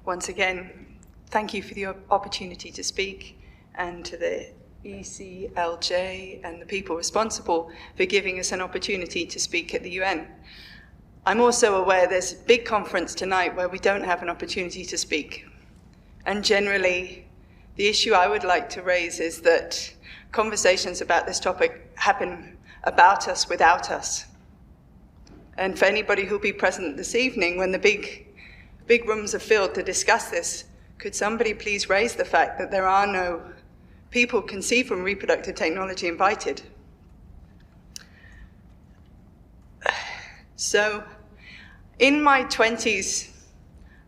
once again, thank you for the opportunity to speak, and to the ECLJ and the people responsible for giving us an opportunity to speak at the UN. I'm also aware there's a big conference tonight where we don't have an opportunity to speak. And generally, the issue I would like to raise is that conversations about this topic happen about us, without us. And for anybody who'll be present this evening, when the big rooms are filled to discuss this, could somebody please raise the fact that there are no people conceived from reproductive technology invited? So, in my 20s,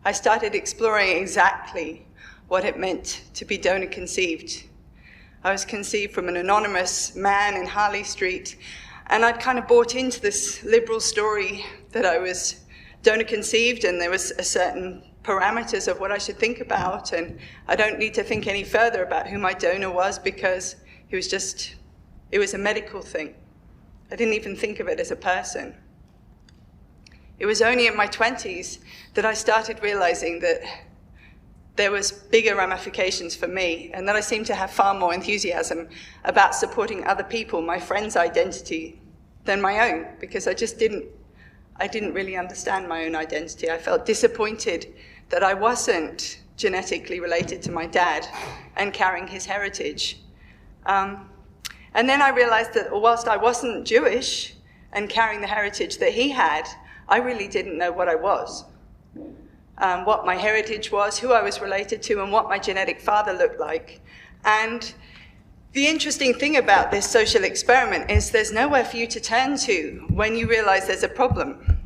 I started exploring exactly what it meant to be donor conceived. I was conceived from an anonymous man in Harley Street, and I'd kind of bought into this liberal story that I was donor conceived, and there was a certain parameters of what I should think about, and I don't need to think any further about who my donor was because it was a medical thing. I didn't even think of it as a person. It was only in my 20s that I started realizing that there was bigger ramifications for me, and that I seemed to have far more enthusiasm about supporting other people, my friends' identity, than my own, because I didn't really understand my own identity. I felt disappointed that I wasn't genetically related to my dad and carrying his heritage. And then I realized that whilst I wasn't Jewish and carrying the heritage that he had, I really didn't know what I was, what my heritage was, who I was related to, and what my genetic father looked like. And the interesting thing about this social experiment is there's nowhere for you to turn to when you realize there's a problem.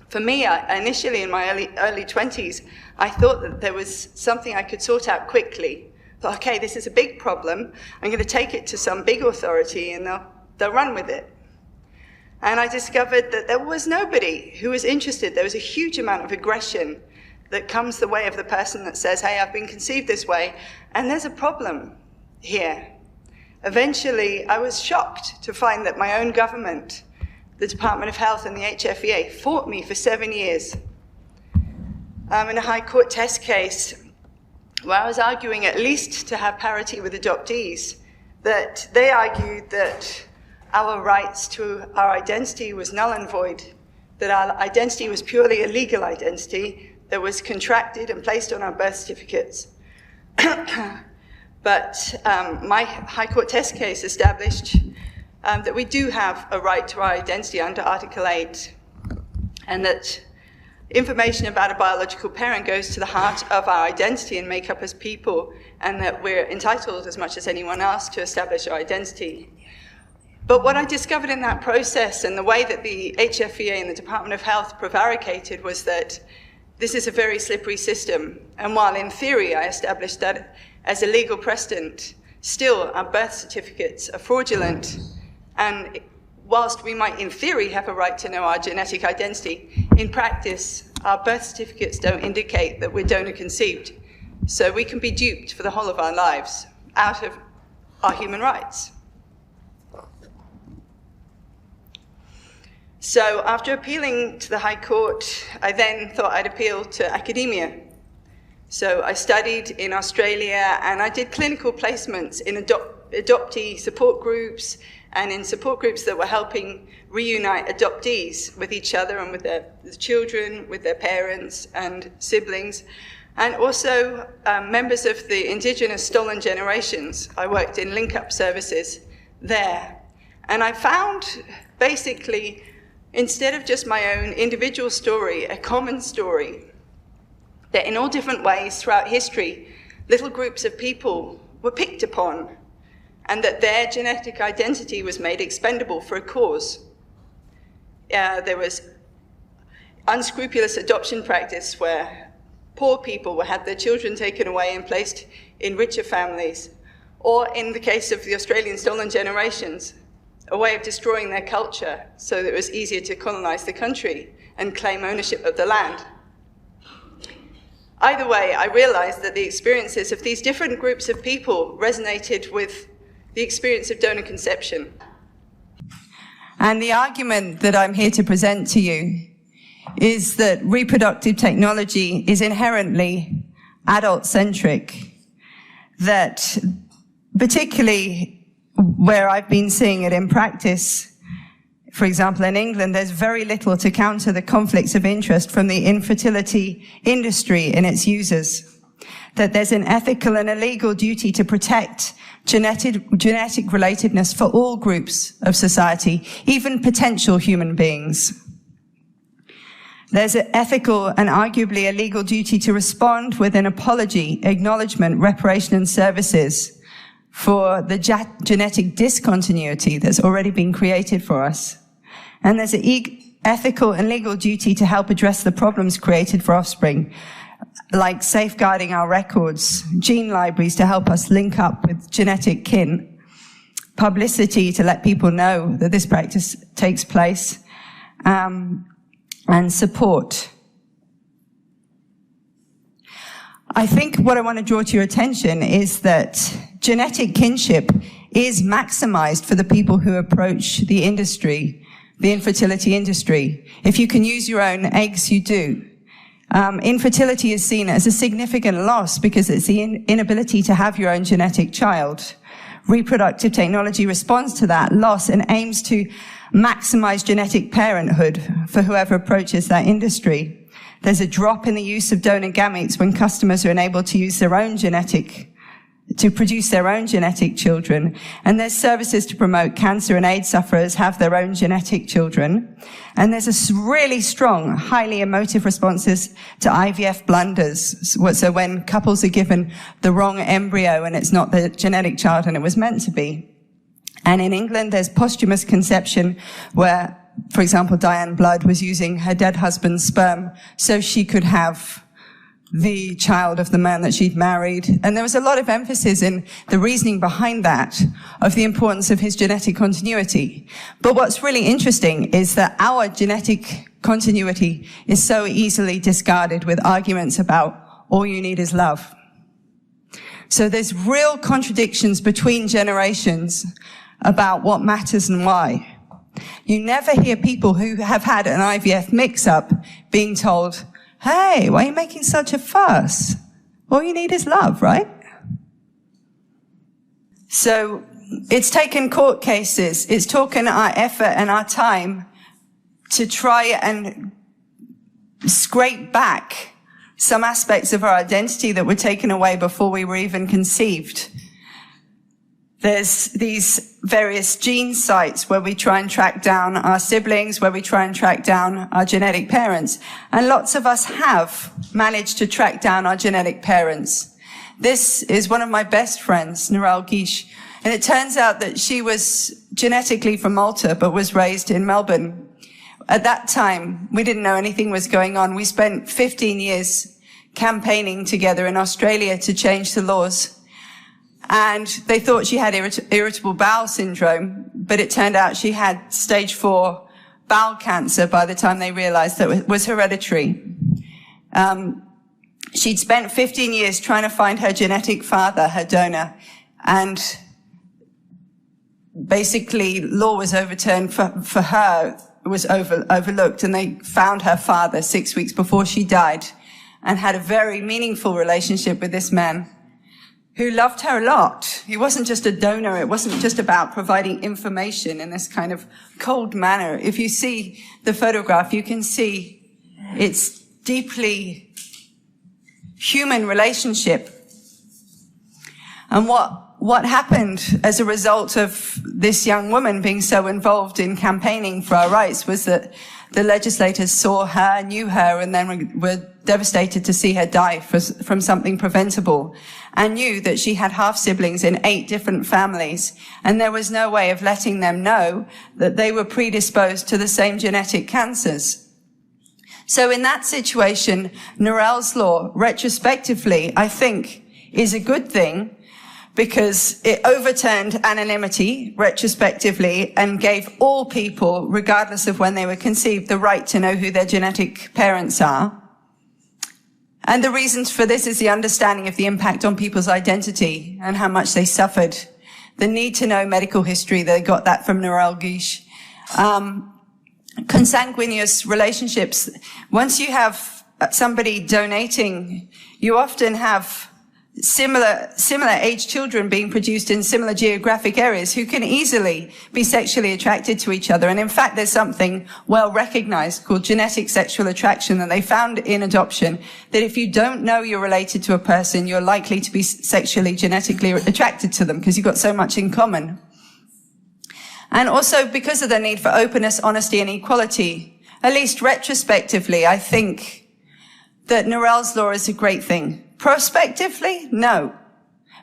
For me, initially in my early 20s, I thought that there was something I could sort out quickly. I thought, okay, this is a big problem. I'm going to take it to some big authority and they'll run with it. And I discovered that there was nobody who was interested. There was a huge amount of aggression that comes the way of the person that says, hey, I've been conceived this way, and there's a problem here. Eventually, I was shocked to find that my own government, the Department of Health and the HFEA, fought me for 7 years in a high court test case where I was arguing at least to have parity with adoptees, that they argued that our rights to our identity was null and void, that our identity was purely a legal identity that was contracted and placed on our birth certificates. But my high court test case established that we do have a right to our identity under Article 8, and that information about a biological parent goes to the heart of our identity and makeup as people, and that we're entitled as much as anyone else to establish our identity. But what I discovered in that process, and the way that the HFEA and the Department of Health prevaricated, was that this is a very slippery system. And while in theory I established that as a legal precedent, still our birth certificates are fraudulent. And whilst we might in theory have a right to know our genetic identity, in practice our birth certificates don't indicate that we're donor conceived. So we can be duped for the whole of our lives out of our human rights. So after appealing to the High Court, I then thought I'd appeal to academia. So I studied in Australia, and I did clinical placements in adoptee support groups and in support groups that were helping reunite adoptees with each other and with their children, with their parents and siblings, and also members of the indigenous stolen generations. I worked in link-up services there. And I found basically, instead of just my own individual story, a common story, that in all different ways throughout history, little groups of people were picked upon, and that their genetic identity was made expendable for a cause. There was unscrupulous adoption practice where poor people had their children taken away and placed in richer families, or in the case of the Australian stolen generations, a way of destroying their culture so that it was easier to colonize the country and claim ownership of the land. Either way, I realized that the experiences of these different groups of people resonated with the experience of donor conception. And the argument that I'm here to present to you is that reproductive technology is inherently adult-centric, that particularly where I've been seeing it in practice, for example, in England, there's very little to counter the conflicts of interest from the infertility industry and its users. That there's an ethical and a legal duty to protect genetic relatedness for all groups of society, even potential human beings. There's an ethical and arguably a legal duty to respond with an apology, acknowledgement, reparation and services for the genetic discontinuity that's already been created for us. And there's an ethical and legal duty to help address the problems created for offspring, like safeguarding our records, gene libraries to help us link up with genetic kin, publicity to let people know that this practice takes place, and support. I think what I want to draw to your attention is that genetic kinship is maximized for the people who approach the industry, the infertility industry. If you can use your own eggs, you do. Infertility is seen as a significant loss because it's the inability to have your own genetic child. Reproductive technology responds to that loss and aims to maximize genetic parenthood for whoever approaches that industry. There's a drop in the use of donor gametes when customers are enabled to use their own to produce their own genetic children. And there's services to promote cancer and AIDS sufferers have their own genetic children. And there's a really strong, highly emotive responses to IVF blunders. So when couples are given the wrong embryo and it's not the genetic child and it was meant to be. And in England, there's posthumous conception where, for example, Diane Blood was using her dead husband's sperm so she could have the child of the man that she'd married. And there was a lot of emphasis in the reasoning behind that of the importance of his genetic continuity. But what's really interesting is that our genetic continuity is so easily discarded with arguments about all you need is love. So there's real contradictions between generations about what matters and why. You never hear people who have had an IVF mix-up being told, hey, why are you making such a fuss? All you need is love, right? So it's taken court cases, it's taken our effort and our time to try and scrape back some aspects of our identity that were taken away before we were even conceived. There's these various gene sites where we try and track down our siblings, where we try and track down our genetic parents. And lots of us have managed to track down our genetic parents. This is one of my best friends, Narelle Guiche. And it turns out that she was genetically from Malta, but was raised in Melbourne. At that time, we didn't know anything was going on. We spent 15 years campaigning together in Australia to change the laws. And they thought she had irritable bowel syndrome, but it turned out she had stage 4 bowel cancer by the time they realized that it was hereditary. She'd spent 15 years trying to find her genetic father, her donor, and basically law was overturned for her, was overlooked, and they found her father 6 weeks before she died and had a very meaningful relationship with this man who loved her a lot. He wasn't just a donor. It wasn't just about providing information in this kind of cold manner. If you see the photograph, you can see it's deeply human relationship. And what happened as a result of this young woman being so involved in campaigning for our rights was that the legislators saw her, knew her, and then were devastated to see her die from something preventable, and knew that she had half-siblings in 8 different families, and there was no way of letting them know that they were predisposed to the same genetic cancers. So in that situation, Narelle's law, retrospectively, I think, is a good thing, because it overturned anonymity retrospectively and gave all people, regardless of when they were conceived, the right to know who their genetic parents are. And the reasons for this is the understanding of the impact on people's identity and how much they suffered. The need to know medical history, they got that from Narelle Guiche. consanguineous relationships. Once you have somebody donating, you often have similar age children being produced in similar geographic areas who can easily be sexually attracted to each other. And in fact, there's something well recognized called genetic sexual attraction that they found in adoption, that if you don't know you're related to a person, you're likely to be sexually, genetically attracted to them because you've got so much in common. And also because of the need for openness, honesty, and equality, at least retrospectively, I think that Norell's law is a great thing. Prospectively, no,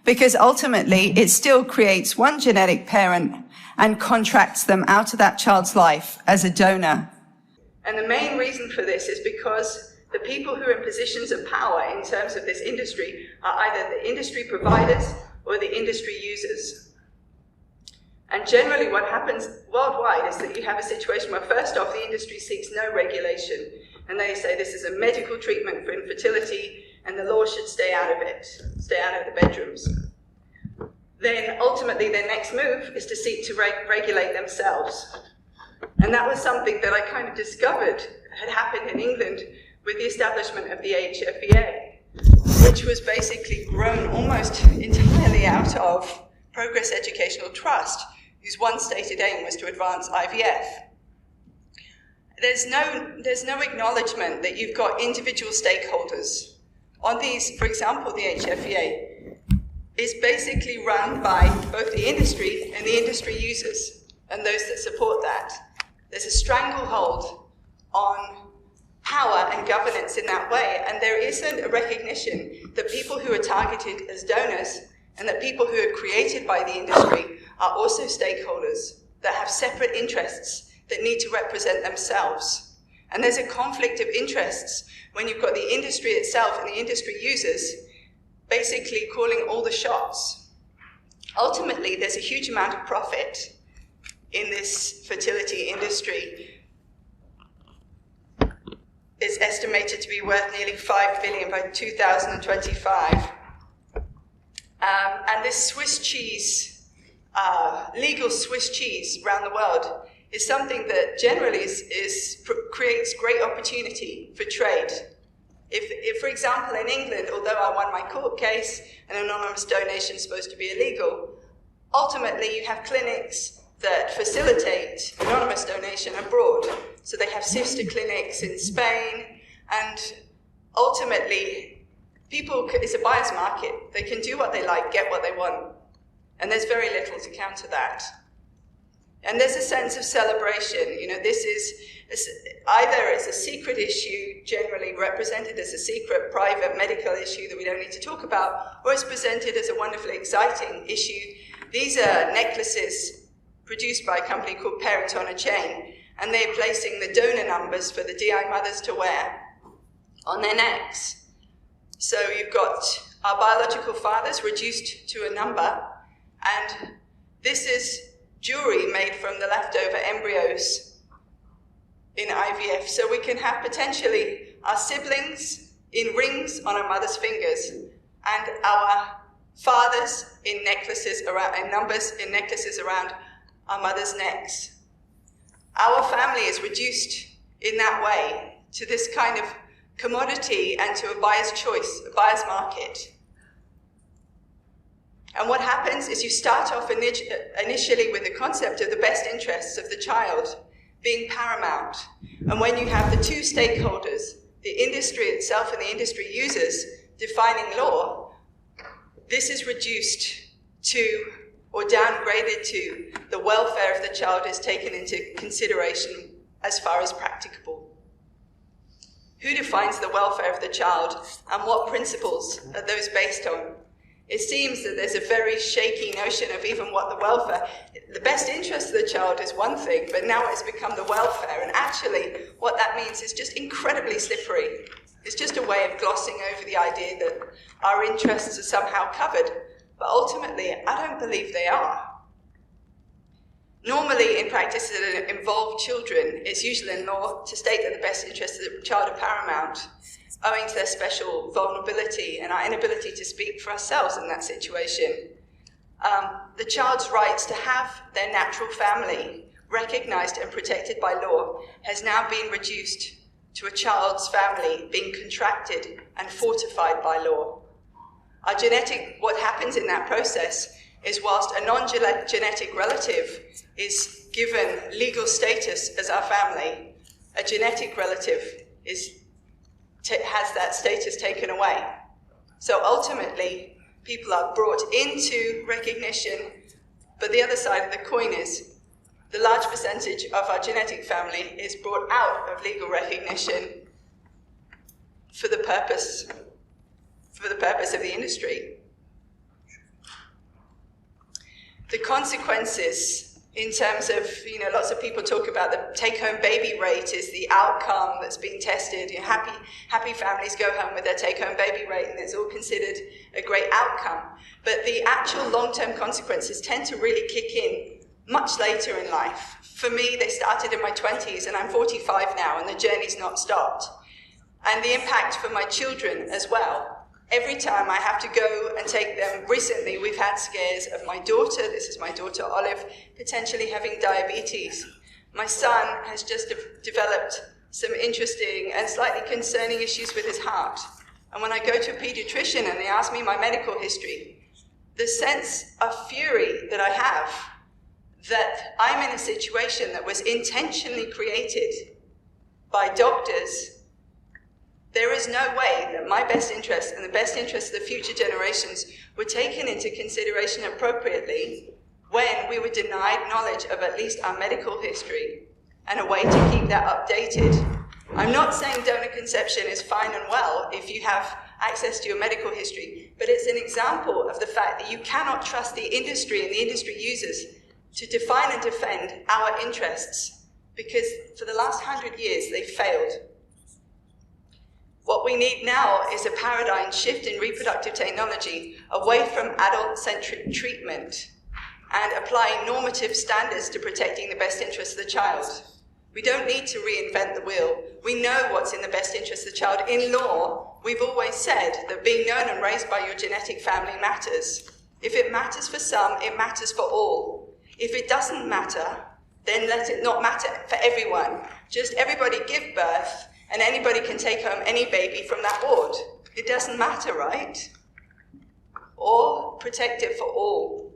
because ultimately it still creates one genetic parent and contracts them out of that child's life as a donor. And the main reason for this is because the people who are in positions of power in terms of this industry are either the industry providers or the industry users. And generally what happens worldwide is that you have a situation where first off the industry seeks no regulation, and they say this is a medical treatment for infertility and the law should stay out of it, stay out of the bedrooms. Then ultimately their next move is to seek to regulate themselves. And that was something that I kind of discovered had happened in England with the establishment of the HFEA, which was basically grown almost entirely out of Progress Educational Trust, whose one stated aim was to advance IVF. There's no acknowledgement that you've got individual stakeholders. On these, for example, the HFEA is basically run by both the industry and the industry users and those that support that. There's a stranglehold on power and governance in that way, and there isn't a recognition that people who are targeted as donors and that people who are created by the industry are also stakeholders that have separate interests that need to represent themselves. And there's a conflict of interests when you've got the industry itself and the industry users basically calling all the shots. Ultimately, there's a huge amount of profit in this fertility industry. It's estimated to be worth nearly $5 billion by 2025. And this Swiss cheese, legal Swiss cheese around the world, is something that generally creates great opportunity for trade. If, for example, in England, although I won my court case and anonymous donation is supposed to be illegal, ultimately you have clinics that facilitate anonymous donation abroad. So they have sister clinics in Spain, and ultimately it's a buyer's market. They can do what they like, get what they want, and there's very little to counter that. And there's a sense of celebration. You know, this is either it's a secret issue, generally represented as a secret, private medical issue that we don't need to talk about, or it's presented as a wonderfully exciting issue. These are necklaces produced by a company called Parent on a Chain, and they're placing the donor numbers for the DI mothers to wear on their necks. So you've got our biological fathers reduced to a number, and this is jewelry made from the leftover embryos in IVF. So we can have potentially our siblings in rings on our mother's fingers and our fathers in necklaces around, and numbers in necklaces around our mother's necks. Our family is reduced in that way to this kind of commodity and to a buyer's choice, a buyer's market. And what happens is you start off initially with the concept of the best interests of the child being paramount. And when you have the two stakeholders, the industry itself and the industry users, defining law, this is reduced to, or downgraded to, the welfare of the child is taken into consideration as far as practicable. Who defines the welfare of the child, and what principles are those based on? It seems that there's a very shaky notion of even what the welfare, the best interest of the child is one thing, but now it's become the welfare, and actually what that means is just incredibly slippery. It's just a way of glossing over the idea that our interests are somehow covered, but ultimately I don't believe they are. Normally in practices that involve children, it's usually in law to state that the best interests of the child are paramount, owing to their special vulnerability and our inability to speak for ourselves in that situation. The child's rights to have their natural family recognized and protected by law, has now been reduced to a child's family being contracted and fortified by law. What happens in that process is whilst a non-genetic relative is given legal status as our family, a genetic relative has that status taken away. So ultimately, people are brought into recognition, but the other side of the coin is the large percentage of our genetic family is brought out of legal recognition for the purpose of the industry. The consequences in terms of, lots of people talk about the take-home baby rate is the outcome that's being tested. Happy families go home with their take-home baby rate, and it's all considered a great outcome. But the actual long-term consequences tend to really kick in much later in life. For me, they started in my 20s, and I'm 45 now, and the journey's not stopped. And the impact for my children as well. Every time I have to go and take them, recently we've had scares of my daughter, this is my daughter Olive, potentially having diabetes. My son has just developed some interesting and slightly concerning issues with his heart. And when I go to a pediatrician and they ask me my medical history, the sense of fury that I have that I'm in a situation that was intentionally created by doctors. There is no way that my best interests and the best interests of the future generations were taken into consideration appropriately when we were denied knowledge of at least our medical history and a way to keep that updated. I'm not saying donor conception is fine and well if you have access to your medical history, but it's an example of the fact that you cannot trust the industry and the industry users to define and defend our interests, because for the last 100 years they've failed. What we need now is a paradigm shift in reproductive technology away from adult-centric treatment and applying normative standards to protecting the best interests of the child. We don't need to reinvent the wheel. We know what's in the best interest of the child. In law, we've always said that being known and raised by your genetic family matters. If it matters for some, it matters for all. If it doesn't matter, then let it not matter for everyone. Just everybody give birth, and anybody can take home any baby from that ward. It doesn't matter, right? Or protect it for all.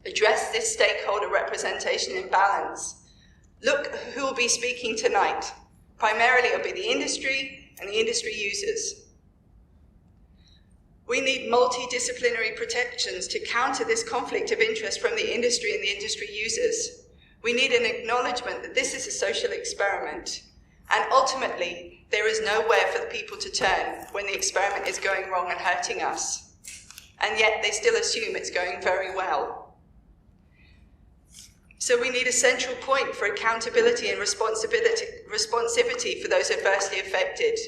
Address this stakeholder representation imbalance. Look who will be speaking tonight. Primarily it'll be the industry and the industry users. We need multidisciplinary protections to counter this conflict of interest from the industry and the industry users. We need an acknowledgement that this is a social experiment. And ultimately, there is nowhere for the people to turn when the experiment is going wrong and hurting us. And yet they still assume it's going very well. So we need a central point for accountability and responsivity for those adversely affected.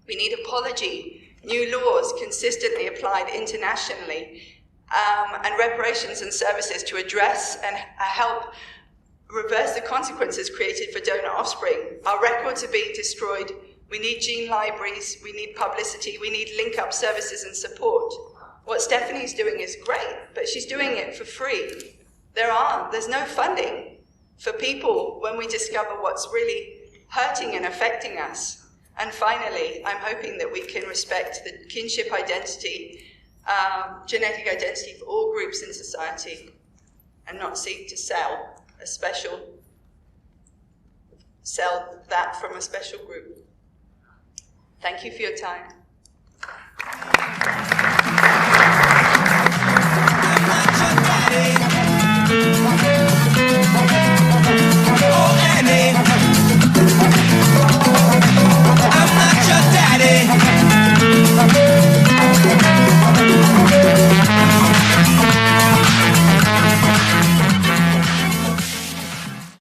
We need apology, new laws consistently applied internationally, and reparations and services to address and help reverse the consequences created for donor offspring. Our records are being destroyed. We need gene libraries, we need publicity, we need link-up services and support. What Stephanie's doing is great, but she's doing it for free. There's no funding for people when we discover what's really hurting and affecting us. And finally, I'm hoping that we can respect the kinship identity, genetic identity for all groups in society, and not seek to sell that from a special group. Thank you for your time.